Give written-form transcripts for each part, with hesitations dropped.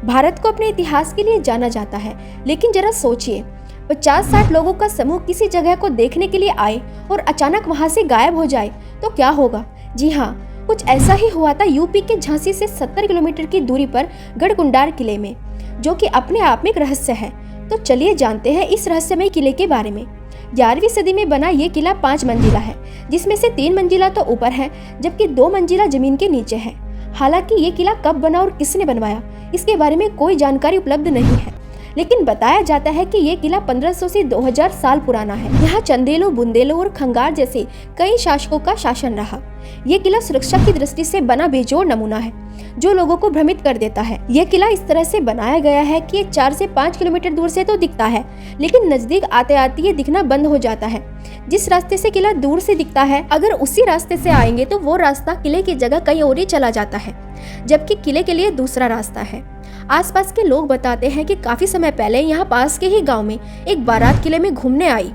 भारत को अपने इतिहास के लिए जाना जाता है, लेकिन जरा सोचिए 50-60 लोगों का समूह किसी जगह को देखने के लिए आए और अचानक वहां से गायब हो जाए तो क्या होगा। जी हाँ, कुछ ऐसा ही हुआ था यूपी के झांसी से 70 किलोमीटर की दूरी पर गढ़कुंडार किले में, जो कि अपने आप में एक रहस्य है। तो चलिए जानते हैं इस रहस्यमय किले के बारे में। 11वीं सदी में बना ये किला 5 मंजिला है, जिसमें से 3 मंजिला तो ऊपर है जबकि 2 मंजिला जमीन के नीचे है। हालांकि ये किला कब बना और किसने बनवाया, इसके बारे में कोई जानकारी उपलब्ध नहीं है, लेकिन बताया जाता है कि ये किला 1500 से 2000 साल पुराना है। यहाँ चंदेलो, बुंदेलो और खंगार जैसे कई शासकों का शासन रहा। ये किला सुरक्षा की दृष्टि से बना बेजोड़ नमूना है, जो लोगों को भ्रमित कर देता है। ये किला इस तरह से बनाया गया है कि ये 4 से 5 किलोमीटर दूर से तो दिखता है, लेकिन नजदीक आते आते ये दिखना बंद हो जाता है। जिस रास्ते से किला दूर से दिखता है, अगर उसी रास्ते से आएंगे तो वो रास्ता किले की जगह कहीं और ही चला जाता है, जबकि किले के लिए दूसरा रास्ता है। आसपास के लोग बताते हैं कि काफी समय पहले यहाँ पास के ही गांव में एक बारात किले में घूमने आई।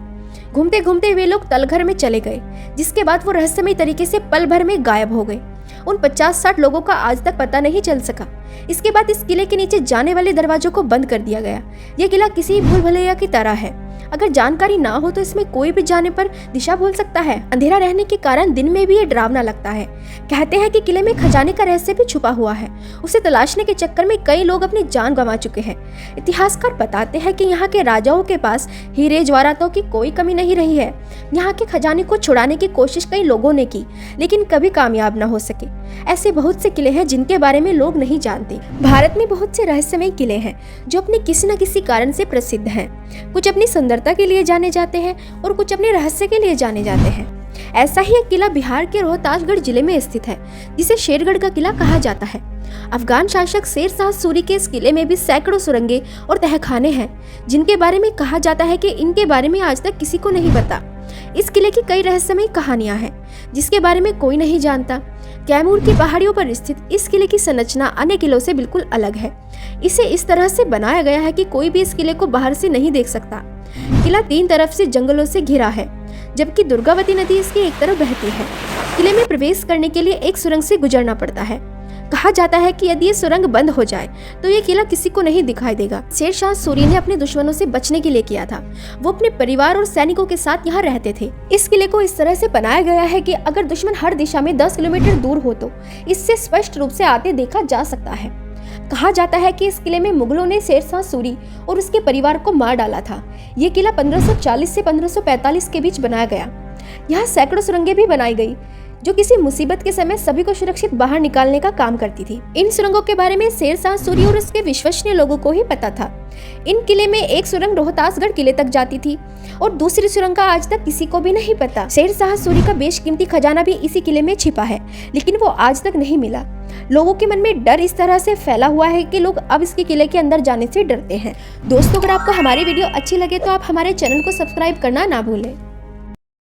घूमते घूमते वे लोग तलघर में चले गए, जिसके बाद वो रहस्यमय तरीके से पल भर में गायब हो गए। उन 50-60 लोगों का आज तक पता नहीं चल सका। इसके बाद इस किले के नीचे जाने वाले दरवाजों को बंद कर दिया गया। यह किला किसी भूल भुलैया की तरह है। अगर जानकारी ना हो तो इसमें कोई भी जाने पर दिशा भूल सकता है। अंधेरा रहने के कारण दिन में भी ये डरावना लगता है। कहते हैं कि किले में खजाने का रहस्य भी छुपा हुआ है। उसे तलाशने के चक्कर में कई लोग अपनी जान गंवा चुके हैं। इतिहासकार बताते हैं कि यहाँ के राजाओं के पास हीरे जवाहरातों की कोई कमी नहीं रही है। यहाँ के खजाने को छुड़ाने की कोशिश कई लोगों ने की, लेकिन कभी कामयाब न हो सके। ऐसे बहुत से किले हैं जिनके बारे में लोग नहीं जानते। भारत में बहुत से रहस्यमय किले हैं जो अपने किसी न किसी कारण से प्रसिद्ध हैं। कुछ अपनी सुंदरता के लिए जाने जाते हैं और कुछ अपने रहस्य के लिए जाने जाते हैं। ऐसा ही एक किला बिहार के रोहतासगढ़ जिले में स्थित है, जिसे शेरगढ़ का किला कहा जाता है। अफगान शासक शेर शाह सूरी के इस किले में भी सैकड़ों सुरंगें और तहखाने हैं, जिनके बारे में कहा जाता है कि इनके बारे में आज तक किसी को नहीं पता। इस किले की कई रहस्यमय कहानियां हैं, जिसके बारे में कोई नहीं जानता। कैमूर की पहाड़ियों पर स्थित इस किले की संरचना अन्य किलों से बिल्कुल अलग है। इसे इस तरह से बनाया गया है कि कोई भी इस किले को बाहर से नहीं देख सकता। किला 3 तरफ से जंगलों से घिरा है, जबकि दुर्गावती नदी इसकी एक तरफ बहती है। किले में प्रवेश करने के लिए एक सुरंग से गुजरना पड़ता है। कहा जाता है कि यदि ये सुरंग बंद हो जाए तो ये किला किसी को नहीं दिखाई देगा। शेर शाह सूरी ने अपने दुश्मनों से बचने के लिए किया था। वो अपने परिवार और सैनिकों के साथ यहाँ रहते थे। इस किले को इस तरह से बनाया गया है कि अगर दुश्मन हर दिशा में 10 किलोमीटर दूर हो तो इससे स्पष्ट रूप से आते देखा जा सकता है। कहा जाता है कि इस किले में मुगलों ने शेर शाह सूरी और उसके परिवार को मार डाला था। ये किला 1540 से 1545 के बीच बनाया गया। यहाँ सैकड़ों सुरंगें भी बनाई गई, जो किसी मुसीबत के समय सभी को सुरक्षित बाहर निकालने का काम करती थी। इन सुरंगों के बारे में शेर शाह सूरी और उसके विश्वसनीय लोगों को ही पता था। इन किले में एक सुरंग रोहतासगढ़ किले तक जाती थी और दूसरी सुरंग का आज तक किसी को भी नहीं पता। शेर शाह सूरी का बेशकीमती खजाना भी इसी किले में छिपा है, लेकिन वो आज तक नहीं मिला। लोगों के मन में डर इस तरह से फैला हुआ है कि लोग अब इसके किले के अंदर जाने से डरते हैं। दोस्तों, अगर आपको हमारी वीडियो अच्छी लगे तो आप हमारे चैनल को सब्सक्राइब करना ना भूलें।